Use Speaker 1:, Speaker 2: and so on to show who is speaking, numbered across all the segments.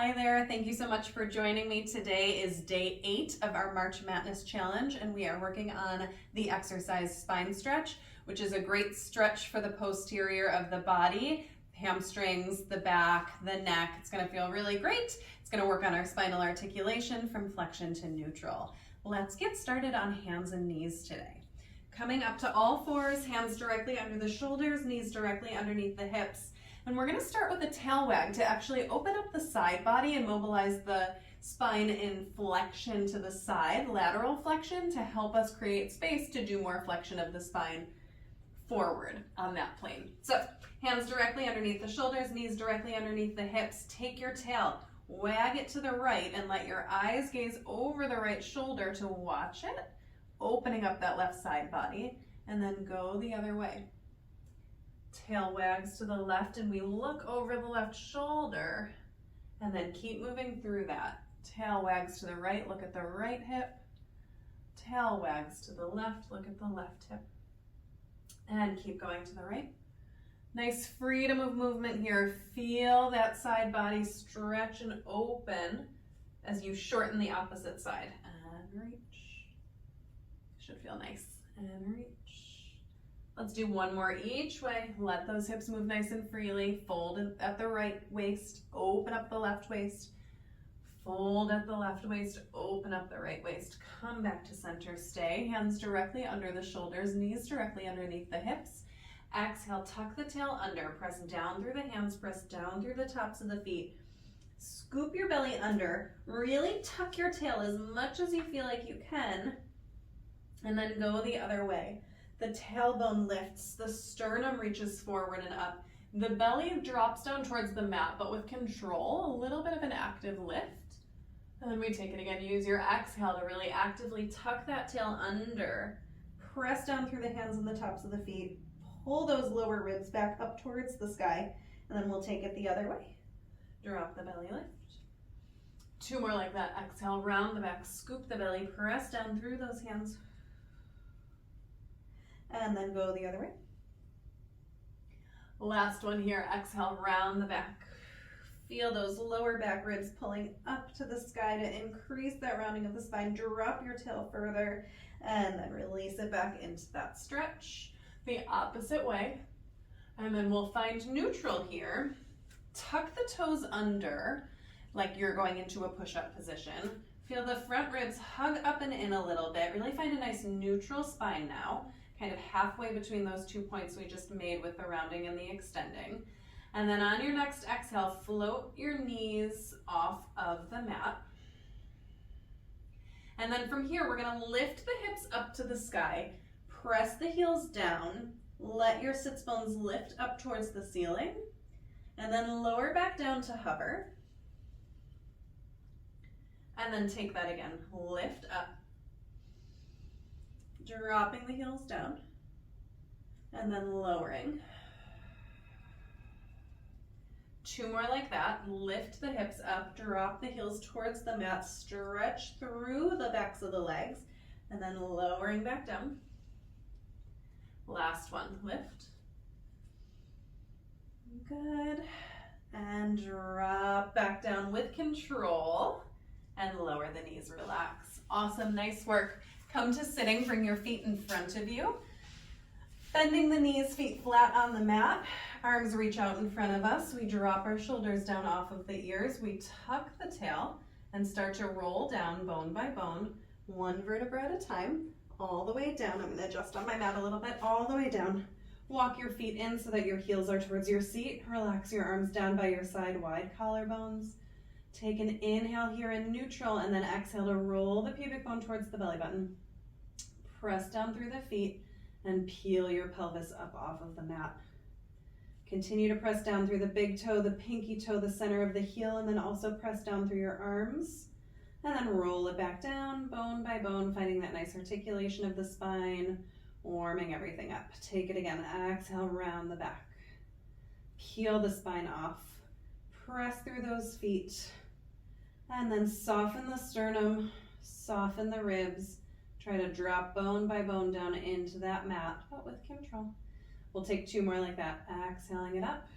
Speaker 1: Hi there, thank you so much for joining me. Today is day 8 of our March Madness Challenge, and we are working on the exercise spine stretch, which is a great stretch for the posterior of the body, hamstrings, the back, the neck. It's going to feel really great. It's going to work on our spinal articulation from flexion to neutral. Let's get started on hands and knees today. Coming up to all fours, hands directly under the shoulders, knees directly underneath the hips. And we're going to start with a tail wag to actually open up the side body and mobilize the spine in flexion to the side, lateral flexion, to help us create space to do more flexion of the spine forward on that plane. So hands directly underneath the shoulders, knees directly underneath the hips. Take your tail, wag it to the right, and let your eyes gaze over the right shoulder to watch it, opening up that left side body, and then go the other way. Tail wags to the left and we look over the left shoulder, and then keep moving through that. Tail wags to the right, look at the right hip. Tail wags to the left, look at the left hip. And keep going to the right. Nice freedom of movement here. Feel that side body stretch and open as you shorten the opposite side. And reach. Should feel nice. And reach. Let's do one more each way. Let those hips move nice and freely. Fold at the right waist, open up the left waist. Fold at the left waist, open up the right waist. Come back to center, stay. Hands directly under the shoulders, knees directly underneath the hips. Exhale, tuck the tail under, press down through the hands, press down through the tops of the feet. Scoop your belly under, really tuck your tail as much as you feel like you can, and then go the other way. The tailbone lifts, the sternum reaches forward and up. The belly drops down towards the mat, but with control, a little bit of an active lift. And then we take it again. Use your exhale to really actively tuck that tail under. Press down through the hands and the tops of the feet. Pull those lower ribs back up towards the sky, and then we'll take it the other way. Drop the belly lift. Two more like that. Exhale, round the back, scoop the belly, press down through those hands. And then go the other way. Last one here, exhale, round the back. Feel those lower back ribs pulling up to the sky to increase that rounding of the spine. Drop your tail further and then release it back into that stretch. The opposite way. And then we'll find neutral here. Tuck the toes under like you're going into a push-up position. Feel the front ribs hug up and in a little bit. Really find a nice neutral spine now. Kind of halfway between those 2 points we just made with the rounding and the extending. And then on your next exhale, float your knees off of the mat. And then from here, we're gonna lift the hips up to the sky, press the heels down, let your sits bones lift up towards the ceiling, and then lower back down to hover. And then take that again, lift up. Dropping the heels down and then lowering. Two more like that. Lift the hips up, drop the heels towards the mat, stretch through the backs of the legs, and then lowering back down. Last one, lift. Good. And drop back down with control and lower the knees, relax. Awesome, nice work. Come to sitting, bring your feet in front of you. Bending the knees, feet flat on the mat. Arms reach out in front of us. We drop our shoulders down off of the ears. We tuck the tail and start to roll down bone by bone, one vertebra at a time, all the way down. I'm gonna adjust on my mat a little bit, all the way down. Walk your feet in so that your heels are towards your seat. Relax your arms down by your side, wide collarbones. Take an inhale here in neutral and then exhale to roll the pubic bone towards the belly button. Press down through the feet and peel your pelvis up off of the mat. Continue to press down through the big toe, the pinky toe, the center of the heel, and then also press down through your arms. And then roll it back down, bone by bone, finding that nice articulation of the spine, warming everything up. Take it again, exhale, round the back. Peel the spine off. Press through those feet. And then soften the sternum, soften the ribs. Try to drop bone by bone down into that mat, but with control. We'll take two more like that. Exhaling it up.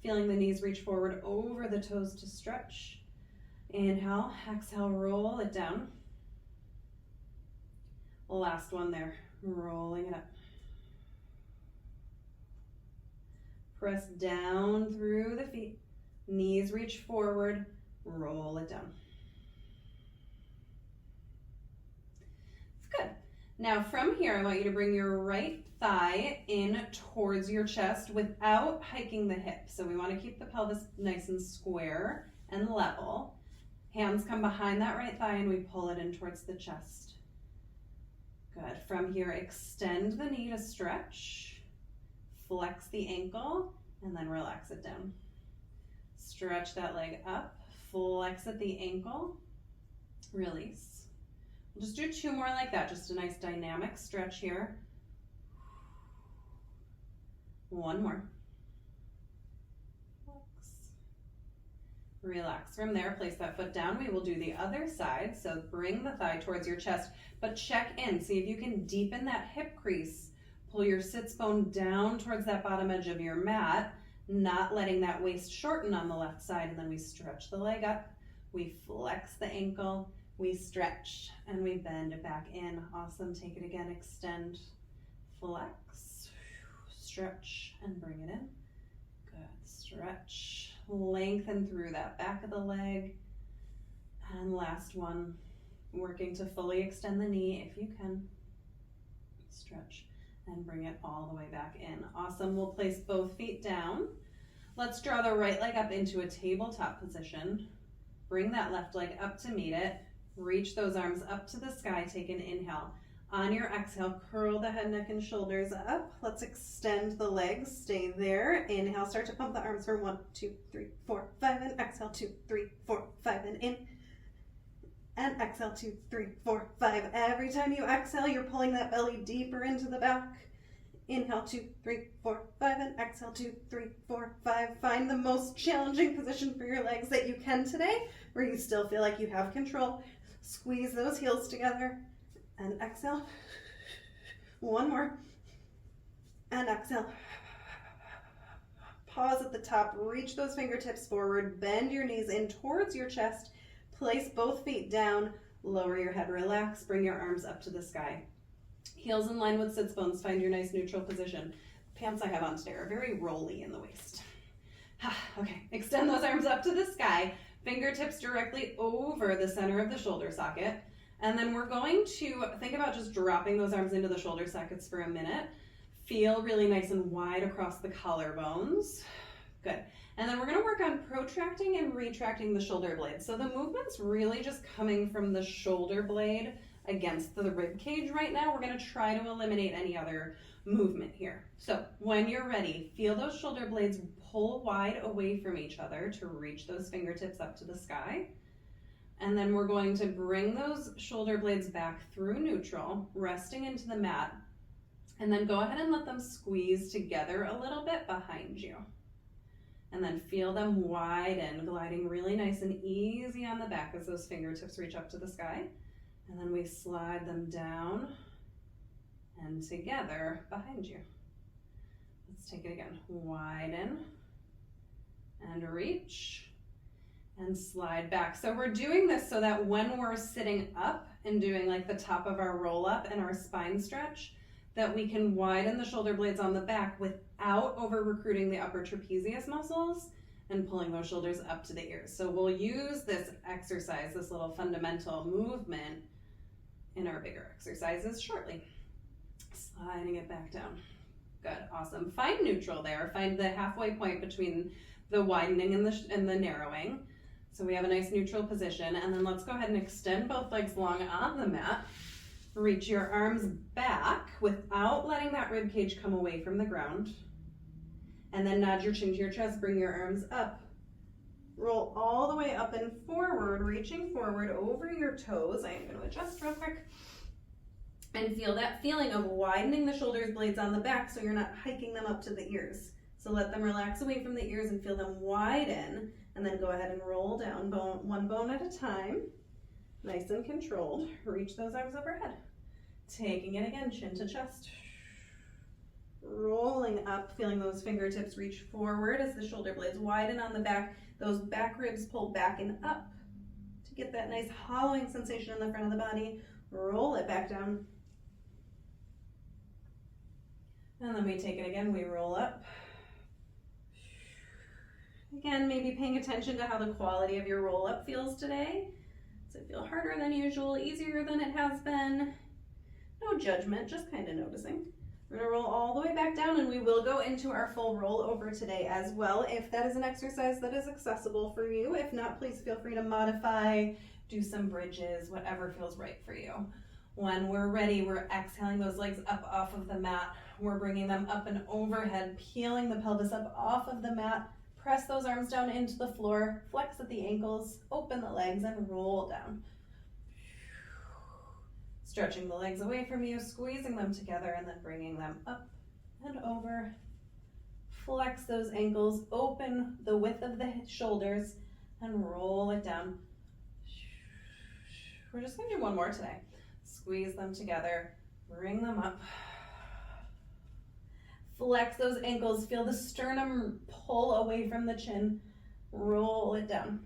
Speaker 1: Feeling the knees reach forward over the toes to stretch. Inhale, exhale, roll it down. Last one there, rolling it up. Press down through the feet. Knees reach forward, roll it down. Good. Now from here, I want you to bring your right thigh in towards your chest without hiking the hip. So we want to keep the pelvis nice and square and level. Hands come behind that right thigh and we pull it in towards the chest. Good. From here, extend the knee to stretch. Flex the ankle and then relax it down. Stretch that leg up, flex at the ankle, release. We'll just do 2 more like that, just a nice dynamic stretch here. 1 more. Relax. From there, place that foot down. We will do the other side. So bring the thigh towards your chest, but check in. See if you can deepen that hip crease. Pull your sits bone down towards that bottom edge of your mat, not letting that waist shorten on the left side. And then we stretch the leg up. We flex the ankle. We stretch and we bend it back in. Awesome. Take it again. Extend, flex, stretch, and bring it in. Good. Stretch. Lengthen through that back of the leg. And last one, working to fully extend the knee if you can. Stretch and bring it all the way back in. Awesome. We'll place both feet down. Let's draw the right leg up into a tabletop position. Bring that left leg up to meet it. Reach those arms up to the sky. Take an inhale. On your exhale, curl the head, neck, and shoulders up. Let's extend the legs. Stay there. Inhale, start to pump the arms for 1, 2, 3, 4, 5, and exhale, 2, 3, 4, 5, and in. And exhale, 2, 3, 4, 5. Every time you exhale, you're pulling that belly deeper into the back. Inhale, 2, 3, 4, 5, and exhale, 2, 3, 4, 5. Find the most challenging position for your legs that you can today, where you still feel like you have control. Squeeze those heels together. And exhale. 1 more. And exhale. Pause at the top. Reach those fingertips forward. Bend your knees in towards your chest. Place both feet down. Lower your head. Relax. Bring your arms up to the sky. Heels in line with sits bones. Find your nice neutral position. Pants I have on today are very rolly in the waist. Okay. Extend those arms up to the sky. Fingertips directly over the center of the shoulder socket. And then we're going to think about just dropping those arms into the shoulder sockets for a minute. Feel really nice and wide across the collarbones. Good. And then we're going to work on protracting and retracting the shoulder blades. So the movement's really just coming from the shoulder blade against the rib cage right now. We're going to try to eliminate any other movement here. So when you're ready, feel those shoulder blades pull wide away from each other to reach those fingertips up to the sky. And then we're going to bring those shoulder blades back through neutral, resting into the mat. And then go ahead and let them squeeze together a little bit behind you. And then feel them widen, gliding really nice and easy on the back as those fingertips reach up to the sky. And then we slide them down and together behind you. Let's take it again. Widen and reach. And slide back. So we're doing this so that when we're sitting up and doing like the top of our roll up and our spine stretch, that we can widen the shoulder blades on the back without over recruiting the upper trapezius muscles and pulling those shoulders up to the ears. So we'll use this exercise, this little fundamental movement in our bigger exercises shortly. Sliding it back down. Good, awesome. Find neutral there. Find the halfway point between the widening and the narrowing. So we have a nice neutral position, and then let's go ahead and extend both legs long on the mat. Reach your arms back without letting that rib cage come away from the ground. And then nod your chin to your chest, bring your arms up. Roll all the way up and forward, reaching forward over your toes. I am going to adjust real quick. And feel that feeling of widening the shoulder blades on the back so you're not hiking them up to the ears. So let them relax away from the ears and feel them widen. And then go ahead and roll down one bone at a time. Nice and controlled. Reach those arms overhead. Taking it again, chin to chest. rolling up, feeling those fingertips reach forward as the shoulder blades widen on the back. Those back ribs pull back and up to get that nice hollowing sensation in the front of the body. Roll it back down. And then we take it again, we roll up. Again, maybe paying attention to how the quality of your roll up feels today. Does it feel harder than usual, easier than it has been? No judgment, just kind of noticing. We're gonna roll all the way back down, and we will go into our full roll over today as well, if that is an exercise that is accessible for you. If not, please feel free to modify, do some bridges, whatever feels right for you. When we're ready, we're exhaling those legs up off of the mat. We're bringing them up and overhead, peeling the pelvis up off of the mat. Press those arms down into the floor, flex at the ankles, open the legs, and roll down. Stretching the legs away from you, squeezing them together, and then bringing them up and over. Flex those ankles, open the width of the shoulders, and roll it down. We're just gonna do one more today. Squeeze them together, bring them up. Flex those ankles, feel the sternum pull away from the chin, roll it down.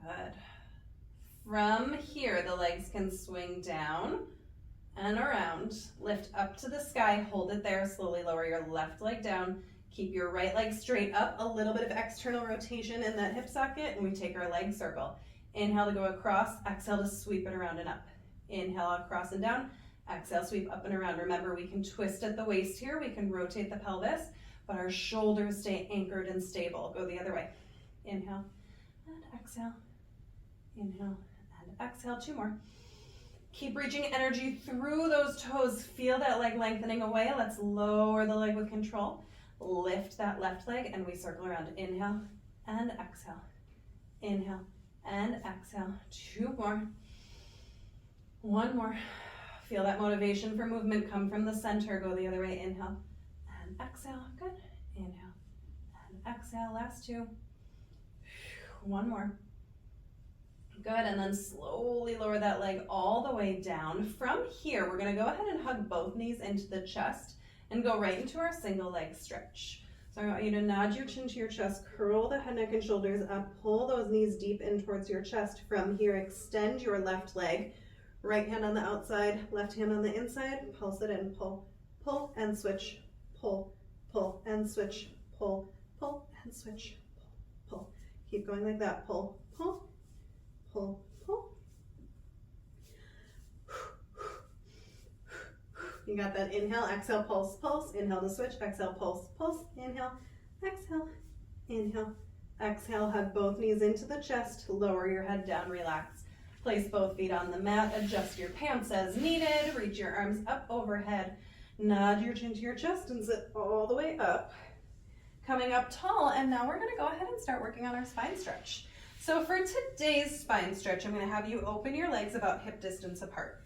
Speaker 1: Good. From here, the legs can swing down and around. Lift up to the sky, hold it there, slowly lower your left leg down. Keep your right leg straight up, a little bit of external rotation in that hip socket, and we take our leg circle. Inhale to go across, exhale to sweep it around and up. Inhale, across and down, exhale, sweep up and around. Remember, we can twist at the waist here, we can rotate the pelvis, but our shoulders stay anchored and stable. Go the other way. Inhale and exhale. Inhale and exhale, 2 more. Keep reaching energy through those toes. Feel that leg lengthening away. Let's lower the leg with control. Lift that left leg and we circle around. Inhale and exhale. Inhale and exhale. 2 more. 1 more. Feel that motivation for movement come from the center. Go the other way. Inhale and exhale. Good. Inhale and exhale. Last 2. 1 more. Good, and then slowly lower that leg all the way down. From here, we're gonna go ahead and hug both knees into the chest and go right into our single leg stretch. So I want you to nod your chin to your chest, curl the head, neck, and shoulders up, pull those knees deep in towards your chest. From here, extend your left leg, right hand on the outside, left hand on the inside, pulse it in, pull, pull, and switch, pull, pull, and switch, pull, pull, and switch, pull, pull. Keep going like that, pull, pull, pull, pull. You got that. Inhale, exhale, pulse, pulse. Inhale to switch, exhale, pulse, pulse. Inhale, exhale, inhale, exhale. Hug both knees into the chest. Lower your head down, relax. Place both feet on the mat. Adjust your pants as needed. Reach your arms up overhead. Nod your chin to your chest and sit all the way up. Coming up tall, and now we're gonna go ahead and start working on our spine stretch. So for today's spine stretch, I'm going to have you open your legs about hip distance apart.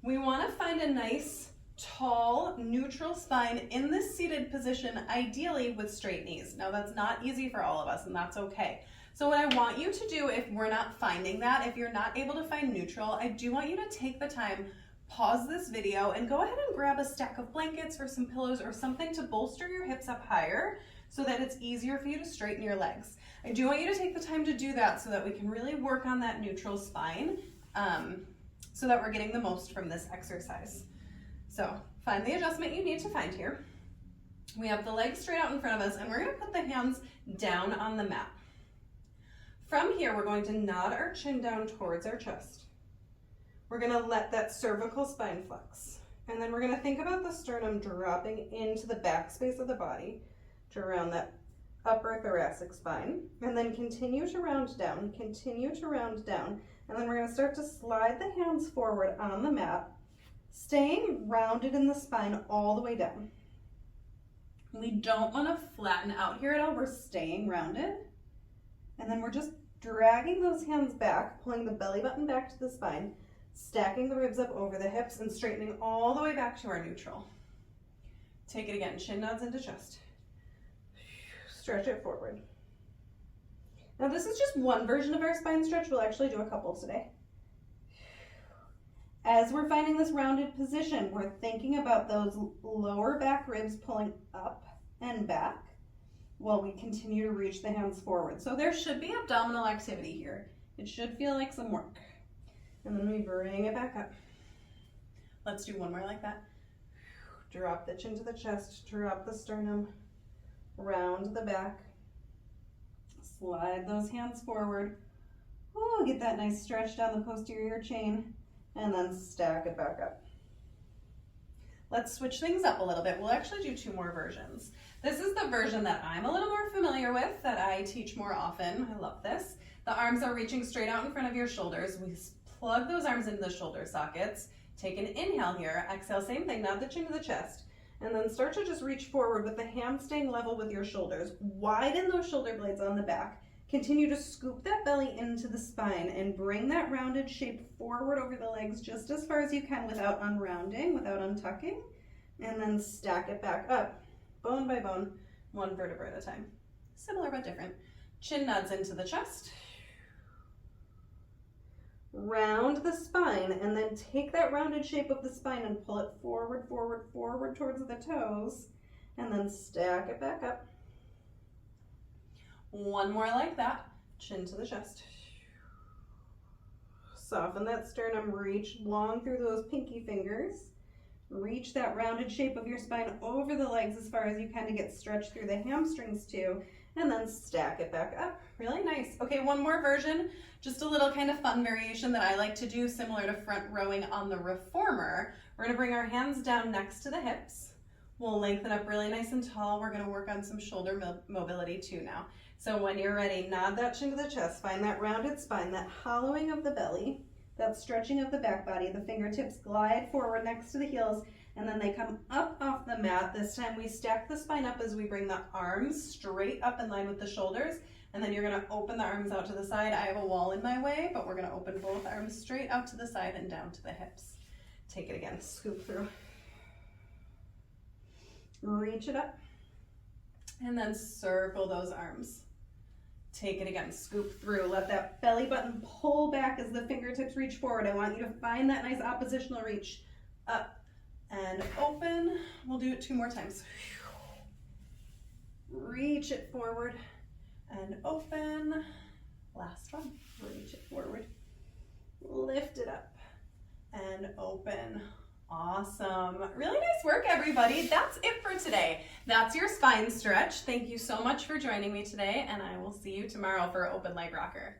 Speaker 1: We want to find a nice, tall, neutral spine in this seated position, ideally with straight knees. Now that's not easy for all of us, and that's okay. So what I want you to do, if we're not finding that, if you're not able to find neutral, I do want you to take the time, pause this video, and go ahead and grab a stack of blankets or some pillows or something to bolster your hips up higher so that it's easier for you to straighten your legs. I do want you to take the time to do that so that we can really work on that neutral spine so that we're getting the most from this exercise. So find the adjustment you need to find here. We have the legs straight out in front of us, and we're going to put the hands down on the mat. From here, we're going to nod our chin down towards our chest. We're going to let that cervical spine flex. And then we're going to think about the sternum dropping into the back space of the body to round that upper thoracic spine, and then continue to round down, continue to round down, and then we're going to start to slide the hands forward on the mat, staying rounded in the spine all the way down. We don't want to flatten out here at all, we're staying rounded, and then we're just dragging those hands back, pulling the belly button back to the spine, stacking the ribs up over the hips, and straightening all the way back to our neutral. Take it again, chin nods into chest. Stretch it forward. Now this is just one version of our spine stretch. We'll actually do a couple today. As we're finding this rounded position, we're thinking about those lower back ribs pulling up and back while we continue to reach the hands forward. So there should be abdominal activity here. It should feel like some work. And then we bring it back up. Let's do one more like that. Drop the chin to the chest, drop the sternum, round the back, slide those hands forward. Ooh, get that nice stretch down the posterior chain, and then stack it back up. Let's switch things up a little bit. We'll actually do 2 more versions. This is the version that I'm a little more familiar with, that I teach more often. I love this. The arms are reaching straight out in front of your shoulders. We plug those arms into the shoulder sockets. Take an inhale here. Exhale, same thing, nod the chin to the chest. And then start to just reach forward with the ham staying level with your shoulders. Widen those shoulder blades on the back. Continue to scoop that belly into the spine and bring that rounded shape forward over the legs just as far as you can without unrounding, without untucking. And then stack it back up, bone by bone, 1 vertebra at a time. Similar but different. Chin nods into the chest. Round the spine, and then take that rounded shape of the spine and pull it forward, forward, forward towards the toes, and then stack it back up. 1 more like that. Chin to the chest. Soften that sternum, reach long through those pinky fingers. Reach that rounded shape of your spine over the legs as far as you can to get stretched through the hamstrings too, and then stack it back up. Really nice. Okay, 1 more version, just a little kind of fun variation that I like to do, similar to front rowing on the reformer. We're gonna bring our hands down next to the hips. We'll lengthen up really nice and tall. We're gonna work on some shoulder mobility too now. So when you're ready, nod that chin to the chest, find that rounded spine, that hollowing of the belly, that stretching of the back body. The fingertips glide forward next to the heels, and then they come up off the mat. This time we stack the spine up as we bring the arms straight up in line with the shoulders, and then you're gonna open the arms out to the side. I have a wall in my way, but we're gonna open both arms straight out to the side and down to the hips. Take it again, scoop through. Reach it up, and then circle those arms. Take it again, scoop through. Let that belly button pull back as the fingertips reach forward. I want you to find that nice oppositional reach. Up and open. We'll do it 2 more times. Reach it forward and open. Last one. Reach it forward. Lift it up and open. Awesome. Really nice work, everybody. That's it for today. That's your spine stretch. Thank you so much for joining me today, and I will see you tomorrow for Open Leg Rocker.